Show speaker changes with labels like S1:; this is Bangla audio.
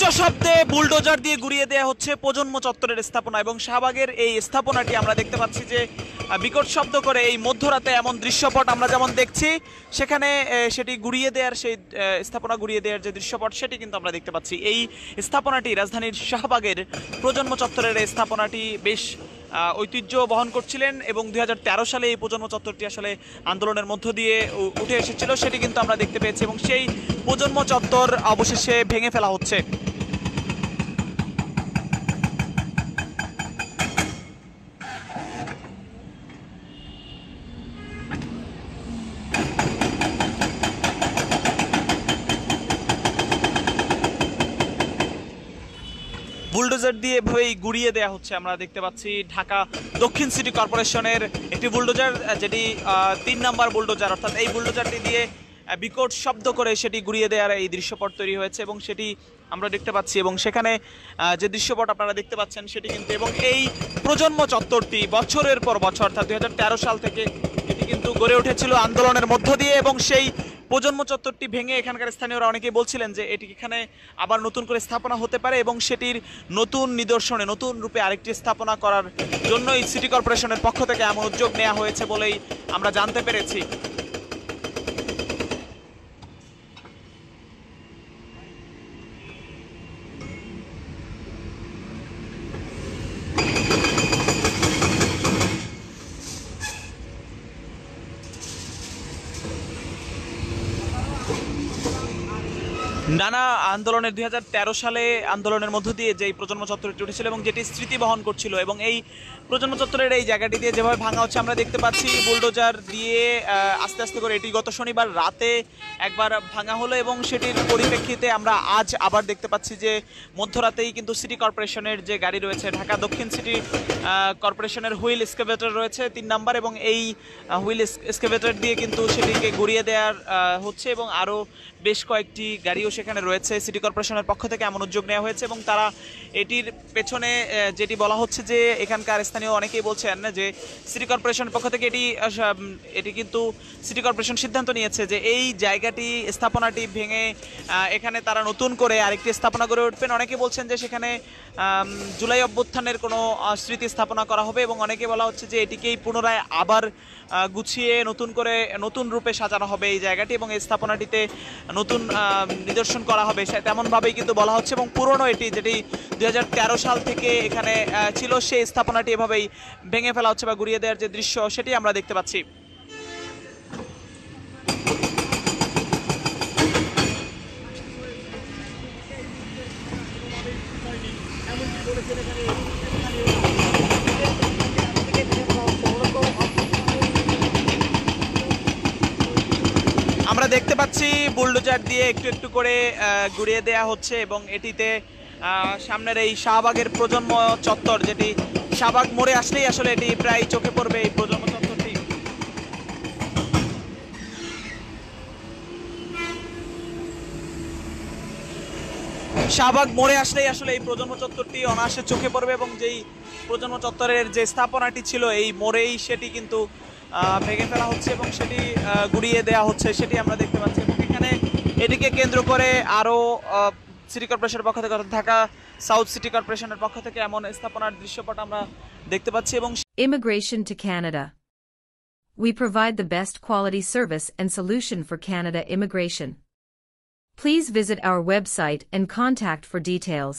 S1: উচ্চ শব্দে বুলডোজার দিয়ে গুড়িয়ে দেওয়া হচ্ছে প্রজন্ম চত্বরের স্থাপনা এবং শাহবাগের এই স্থাপনাটি আমরা দেখতে পাচ্ছি যে বিকট শব্দ করে এই মধ্যরাতে এমন দৃশ্যপট আমরা যেমন দেখছি সেখানে সেটি গুড়িয়ে দেওয়ার সেই স্থাপনা গুড়িয়ে দেওয়ার যে দৃশ্যপট সেটি কিন্তু আমরা দেখতে পাচ্ছি। এই স্থাপনাটি রাজধানীর শাহবাগের প্রজন্ম চত্বরের এই স্থাপনাটি বেশ ঐতিহ্য বহন করছিলেন এবং 2013 সালে এই প্রজন্ম চত্বরটি আসলে আন্দোলনের মধ্য দিয়ে উঠে এসেছিল, সেটি কিন্তু আমরা দেখতে পেয়েছি এবং সেই প্রজন্ম চত্বর অবশেষে ভেঙে ফেলা হচ্ছে। বুলডোজার দিয়ে এভাবেই গুড়িয়ে দেওয়া হচ্ছে। আমরা দেখতে পাচ্ছি ঢাকা দক্ষিণ সিটি কর্পোরেশনের একটি বুলডোজার, যেটি 3 নম্বর বুলডোজার, অর্থাৎ এই বুলডোজারটি দিয়ে বিকট শব্দ করে সেটি গুড়িয়ে দেওয়ার এই দৃশ্যপট তৈরি হয়েছে এবং সেটি আমরা দেখতে পাচ্ছি এবং সেখানে যে দৃশ্যপট আপনারা দেখতে পাচ্ছেন সেটি কিন্তু, এবং এই প্রজন্ম চত্বরটি বছরের পর বছর অর্থাৎ 2013 সাল থেকে এটি কিন্তু গড়ে উঠেছিল আন্দোলনের মধ্য দিয়ে এবং সেই প্রজন্ম চত্বরটি ভেঙে এখানকার স্থানীয়রা অনেকেই বলছিলেন যে এটি এখানে আবার নতুন করে স্থাপনা হতে পারে এবং সেটির নতুন নিদর্শনে নতুন রূপে আরেকটি স্থাপনা করার জন্যই সিটি কর্পোরেশনের পক্ষ থেকে এমন উদ্যোগ নেওয়া হয়েছে বলেই আমরা জানতে পেরেছি। নানা আন্দোলনের 2013 সালে আন্দোলনের মধ্য দিয়ে যেই প্রজন্ম চত্বরটি উঠেছিল এবং যেটি স্মৃতি বহন করছিল এবং এই প্রজন্ম চত্বরের এই জায়গাটি দিয়ে যেভাবে ভাঙা হচ্ছে আমরা দেখতে পাচ্ছি বুলডোজার দিয়ে আস্তে আস্তে করে এটি গত শনিবার রাতে একবার ভাঙা হলো এবং সেটির পরিপ্রেক্ষিতে আমরা আজ আবার দেখতে পাচ্ছি যে মধ্যরাতেই কিন্তু সিটি কর্পোরেশনের যে গাড়ি রয়েছে, ঢাকা দক্ষিণ সিটি কর্পোরেশনের হুইল এক্সকাভেটর রয়েছে 3 নম্বর এবং এই হুইল এক্সকাভেটর দিয়ে কিন্তু সেটিকে গুড়িয়ে দেওয়ার হচ্ছে এবং আরও বেশ কয়েকটি গাড়িও সেখানে রয়েছে। সিটি কর্পোরেশনের পক্ষ থেকে এমন উদ্যোগ নেওয়া হয়েছে এবং তারা এটির পেছনে যেটি বলা হচ্ছে যে এখানকার স্থানীয় অনেকেই বলছেন যে সিটি কর্পোরেশনের পক্ষ থেকে এটি কিন্তু সিটি কর্পোরেশন সিদ্ধান্ত নিয়েছে যে এই জায়গাটি স্থাপনাটি ভেঙে এখানে তারা নতুন করে আরেকটি স্থাপনা গড়ে উঠবেন। অনেকে বলছেন যে সেখানে জুলাই অভ্যুত্থানের কোনো স্মৃতি স্থাপনা করা হবে এবং অনেকে বলা হচ্ছে যে এটিকেই পুনরায় আবার গুছিয়ে নতুন করে নতুন রূপে সাজানো হবে এই জায়গাটি এবং এই স্থাপনাটিতে নতুন নিদর্শন করা হবে তেমনভাবেই কিন্তু বলা হচ্ছে এবং পুরনো এটি যেটি 2013 সাল থেকে এখানে ছিল সেই স্থাপনাটি এভাবেই ভেঙে ফেলা হচ্ছে বা গুড়িয়ে দেওয়ার যে দৃশ্য সেটি আমরা দেখতে পাচ্ছি। আমরা দেখতে পাচ্ছি বুলডোজার দিয়ে একটু একটু করে গুড়িয়ে দেয়া হচ্ছে এবং এটিতে সামনের এই শাহবাগের প্রজন্ম চত্বর, যেটি শাহবাগ মোড়ে আসলেই আসলে এটি প্রায় চোখে পড়বে এই প্রজন্ম চত্বরটি। শাহবাগ মোড়ে আসলেই আসলে এই প্রজন্ম চত্বরটি অনায়াসে চোখে পড়বে এবং যেই প্রজন্ম চত্বরের যে স্থাপনাটি ছিল এই মোড়েই সেটি কিন্তু ভেঙে ফেলা হচ্ছে এবং সেটি গুড়িয়ে দেওয়া হচ্ছে সেটি আমরা দেখতে পাচ্ছি এবং এখানে এটিকে কেন্দ্র করে আরও সিটি কর্পোরেশনের পক্ষ থেকে ঢাকা সাউথ সিটি কর্পোরেশনের পক্ষ থেকে এমন স্থাপনার দৃশ্যপট আমরা দেখতে পাচ্ছি এবং
S2: Immigration to Canada. We provide the best quality service and solution for Canada immigration. Please visit our website and contact for details.